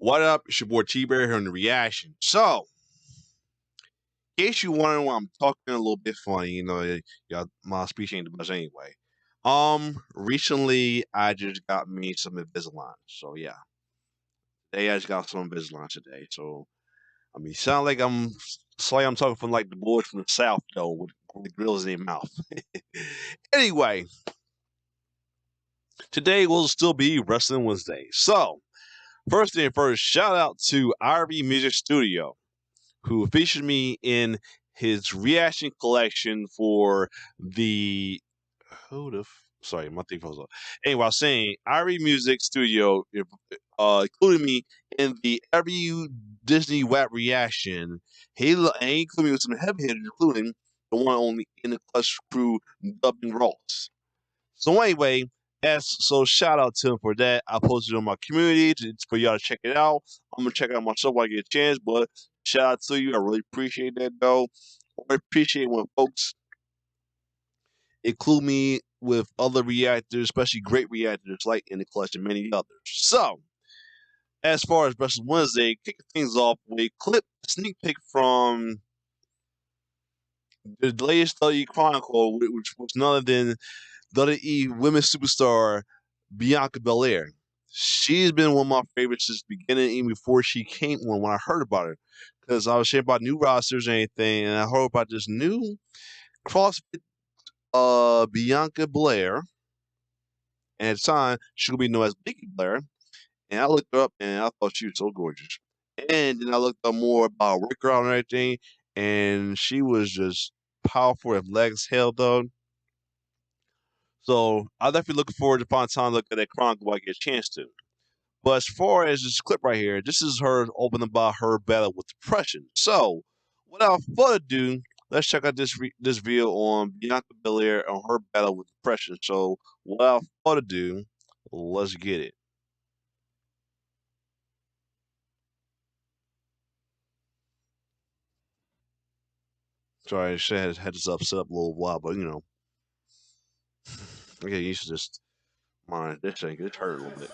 What up? It's your boy T Bear here on the reaction. So, in case you wondering why I'm talking a little bit funny, y'all, my speech ain't the best anyway. Recently I just got me some Invisalign. So yeah, today I just got some Invisalign today. So I mean, sound like I'm talking from like the boys from the South though, with grills in their mouth. Anyway, today will still be Wrestling Wednesday. So first thing first, shout out to RV Music Studio, who featured me in his reaction collection for the sorry, my thing froze up. Anyway, I was saying Irie Music Studio included me in the every Disney WAP reaction. He included me with some heavy hitters, including the one only in the Clutch Crew dubbing Ross. So anyway, shout out to him for that. I posted it on my community for y'all to check it out. I'm gonna check it out myself when I get a chance, but shout out to you. I really appreciate that though. I appreciate when folks include me with other reactors, especially great reactors like In the Clutch and many others. So, as far as Wrestling Wednesday, kicking things off with a sneak peek from the latest WWE Chronicle, which was none other than WWE Women's Superstar Bianca Belair. She's been one of my favorites since the beginning, even before she came on when I heard about her. Because I was hearing about new rosters and anything, and I heard about this new CrossFit Bianca Belair. And at the time, she would be known as Bianca Belair. And I looked her up and I thought she was so gorgeous. And then I looked up more about her workout and everything, and she was just powerful as legs hell, though. So I'm definitely looking forward to find time to look at that Chronicle when I get a chance to. But as far as this clip right here, this is her opening about her battle with depression. So without further ado, let's check out this video on Bianca Belair on her battle with depression. So without further ado, let's get it. Sorry, I should have had this up set up a little while, but I get used to this. Mine, this thing, it hurt a little bit.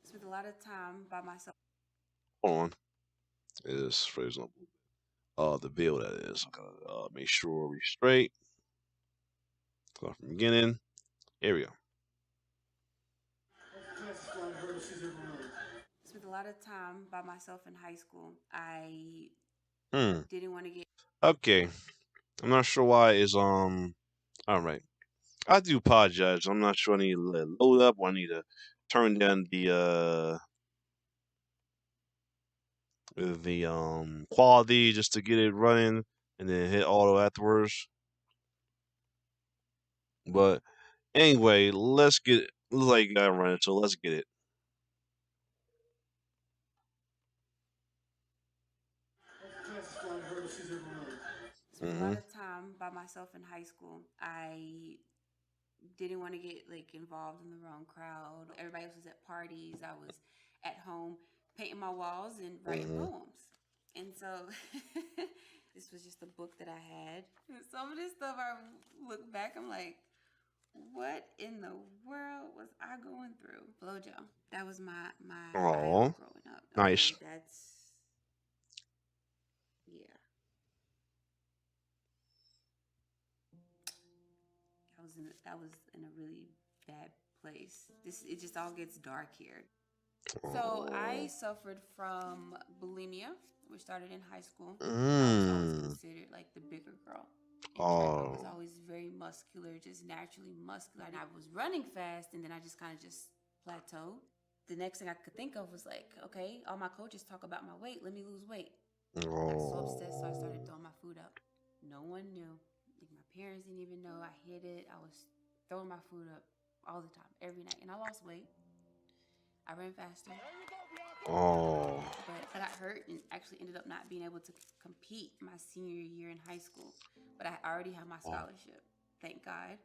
Spent a lot of time by myself. Hold on. It is freezing up. The video that is. I'm gonna make sure we're straight. Start from the beginning. Here we go. Spent a lot of time by myself in high school. I Hmm. didn't want to get. Okay. I'm not sure why it's all right. I do apologize. I'm not sure I need to let it load up or I need to turn down the quality just to get it running and then hit auto afterwards. But anyway, let's get looks like you got it running, so let's get it. Spent a lot Mm-hmm. of time by myself in high school. I didn't want to get like involved in the wrong crowd. Everybody else was at parties. I was at home painting my walls and writing Mm-hmm. poems. And so this was just a book that I had. Some of this stuff I look back, I'm like, what in the world was I going through? Flojo. That was my idol Oh, growing up. nice. Okay, that's yeah. That was in a really bad place. It just all gets dark here. So I Oh. suffered from bulimia, which started in high school. I was always Mm. considered like the bigger girl. In track, I was Oh. always very muscular, just naturally muscular. And I was running fast, and then I just kind of just plateaued. The next thing I could think of was like, okay, all my coaches talk about my weight. Let me lose weight. I got so obsessed, so I started Oh. throwing my food up. No one knew. Like my parents didn't even know. I hid it. I was throwing my food up all the time, every night, and I lost weight. I ran faster, Oh. but I got hurt and actually ended up not being able to compete my senior year in high school. But I already have my Oh. scholarship, thank God.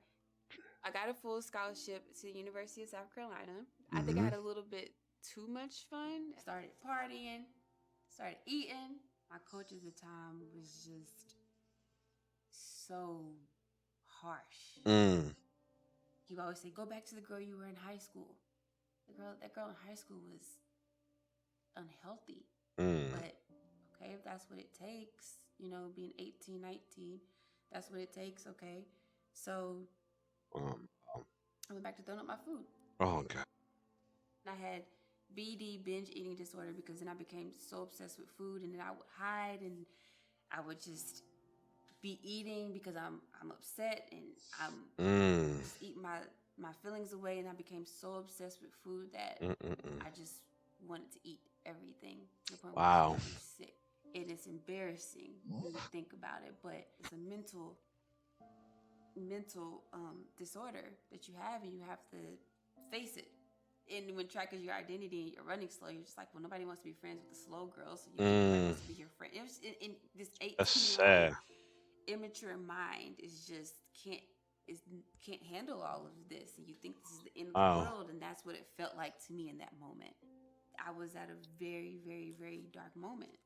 I got a full scholarship to the University of South Carolina. I think I Mm-hmm. had a little bit too much fun. Started partying, started eating. My coach at the time was just so harsh. Mm. He would always say, "Go back to the girl you were in high school." That girl in high school was unhealthy. Mm. But okay, if that's what it takes, being 18, 19, that's what it takes, okay. So Um, um, I went back to throwing up my food. oh God. I had BD, binge eating disorder, because then I became so obsessed with food, and then I would hide, and I would just be eating because I'm upset, and I'm Mm. just eating my feelings away, and I became so obsessed with food that Mm-mm-mm. I just wanted to eat everything to the point where it just Wow. made me sick. And it's embarrassing when you think about it, but it's a mental disorder that you have, and you have to face it. And when track is your identity and you're running slow, you're just like, well, nobody wants to be friends with the slow girl, so you think everybody Mm. wants to be your friend. It was in this That's 18-year-old sad. immature mind is just is can't handle all of this, and you think this is the end of the Wow. world, and that's what it felt like to me in that moment. I was at a very, very, very dark moment.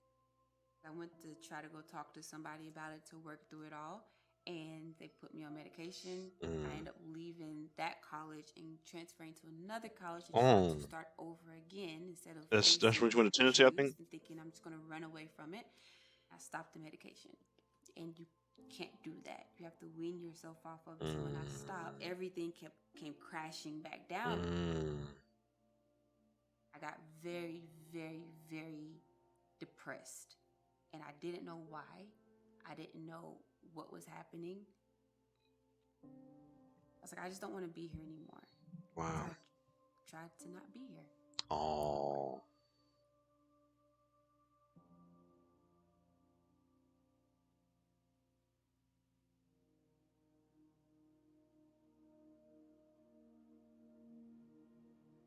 I went to try to go talk to somebody about it to work through it all, and they put me on medication. I Mm. ended up leaving that college and transferring to another college and trying to Oh, start over again instead of that's facing what you my went to Tennessee, I issues think. and thinking I'm just going to run away from it. I stopped the medication, and you can't do that. You have to wean yourself off of it. So when I stopped, Mm. everything came crashing back down. Mm. I got very, very, very depressed, and I didn't know why. I didn't know what was happening. I was like, I just don't want to be here anymore. So Wow. I tried to not be here anymore. Oh.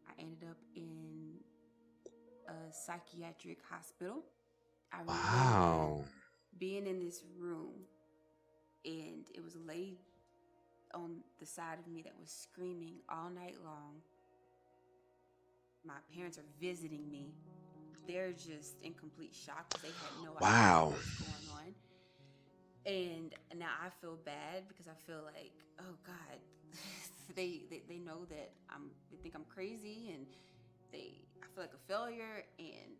I ended up in a psychiatric hospital. I remember Wow. being in this room, and it was a lady on the side of me that was screaming all night long. My parents are visiting me. They're just in complete shock because they had no idea Wow. what was going on. And now I feel bad because I feel like, oh God, they know that they think I'm crazy, and I feel like a failure. And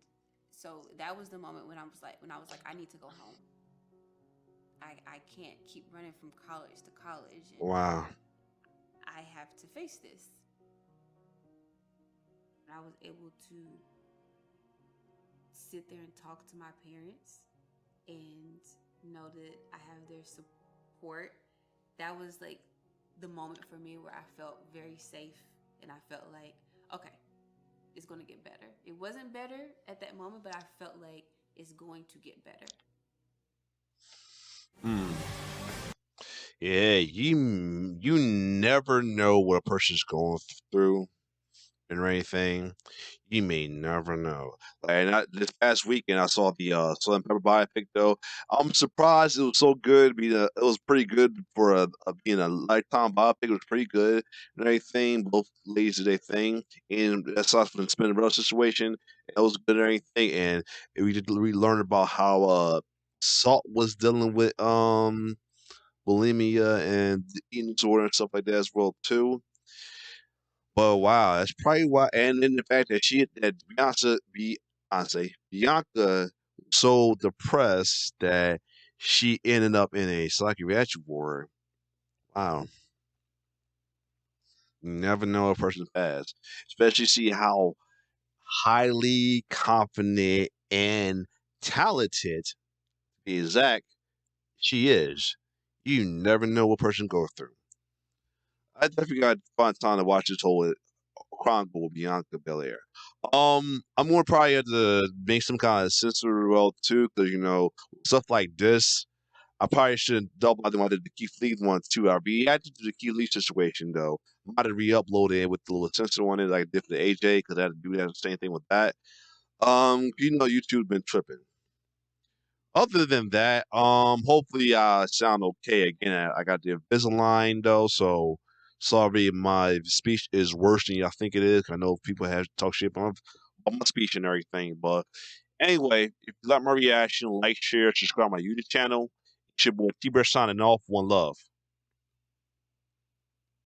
so that was the moment when I was like, I need to go home. I can't keep running from college to college, and Wow. I have to face this. And I was able to sit there and talk to my parents and know that I have their support. That was like the moment for me where I felt very safe, and I felt like, okay, it's going to get better. It wasn't better at that moment, but I felt like it's going to get better. Mm. Yeah, you never know what a person's going through and anything. You may never know. Like this past weekend, I saw the Salt and Pepper biopic. Though I'm surprised it was so good. It was pretty good for being a lifetime biopic. It was pretty good and everything. Both ladies did their thing, and that's also been Cinderella situation. It was good and everything, and we learned about how Salt was dealing with bulimia and eating disorder and stuff like that as well too. But wow, that's probably why. And then the fact that Bianca was so depressed that she ended up in a psychiatric ward. Wow, you never know a person's past, especially see how highly confident and talented, to be exact, she is. You never know what person goes through. I definitely got to find time to watch this whole Chronicle with Bianca Belair. I'm gonna probably have to make some kind of censor well too, because stuff like this. I probably should double out the Keith Lee ones too. I'll be reacted to the Keith Lee situation though. I might have re-uploaded it with the little censor on it like I did for the AJ, because I had to do that the same thing with that. YouTube's been tripping. Other than that, hopefully I sound okay. Again, I got the Invisalign though, so sorry if my speech is worse than y'all think it is. I know people have talk shit on my speech and everything, but anyway, if you like my reaction, like, share, subscribe to my YouTube channel. It's your boy T-Bear signing off. One love.